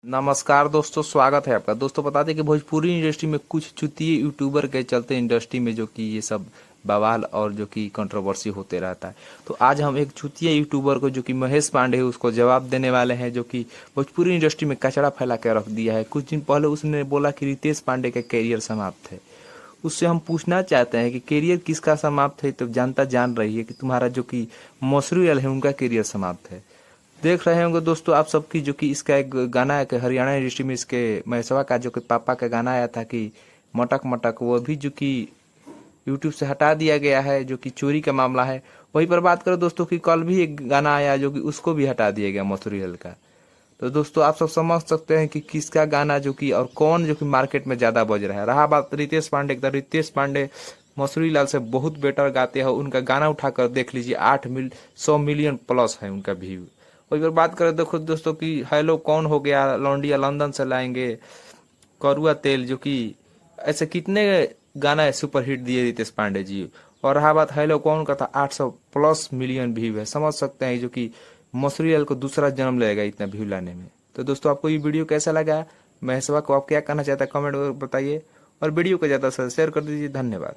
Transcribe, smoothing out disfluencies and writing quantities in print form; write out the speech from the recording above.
नमस्कार दोस्तों, स्वागत है आपका। दोस्तों बता दें कि भोजपुरी इंडस्ट्री में कुछ चुतिए यूट्यूबर के चलते इंडस्ट्री में जो कि ये सब बवाल और जो कि कंट्रोवर्सी होते रहता है। तो आज हम एक चुतिया यूट्यूबर को जो कि महेश पांडे है उसको जवाब देने वाले हैं, जो कि भोजपुरी इंडस्ट्री में कचरा फैला के रख दिया है। कुछ दिन पहले उसने बोला कि रितेश पांडे का कैरियर समाप्त है। उससे हम पूछना चाहते हैं कि कैरियर किसका समाप्त है। तो जनता जान रही है कि तुम्हारा जो कि मसूरी है उनका कैरियर समाप्त है। देख रहे होंगे दोस्तों आप सबकी, जो कि इसका एक गाना है कि हरियाणा इंडस्ट्री में इसके महेशवा का जो कि पापा का गाना आया था कि मटक मटक, वो भी जो कि यूट्यूब से हटा दिया गया है, जो कि चोरी का मामला है। वहीं पर बात करें दोस्तों कि कल भी एक गाना आया जो कि उसको भी हटा दिया गया मसूरी हल का। तो दोस्तों आप सब समझ सकते हैं कि किसका गाना जो कि और कौन जो कि मार्केट में ज्यादा बज रहा है। रहा बात रितेश पांडे की, तो रितेश पांडे मसूरी लाल से बहुत बेटर गाते हैं। उनका गाना उठाकर देख लीजिए, 100 मिलियन प्लस है उनका व्यू। वही पर बात करें देखो दोस्तों कि हेलो कौन हो गया, लौंडिया लंदन से लाएंगे, करुआ तेल, जो कि ऐसे कितने गाना है सुपर हिट दिए रितेश पांडे जी। और रहा बात हेलो कौन का, था 800 प्लस मिलियन व्यू है। समझ सकते हैं जो कि मसूरी लाल को दूसरा जन्म लगेगा इतना व्यू लाने में। तो दोस्तों आपको ये वीडियो कैसा लगा, महेशवा को आप क्या कहना चाहते हैं कमेंट में बताइए, और वीडियो को ज़्यादा से शेयर कर दीजिए। धन्यवाद।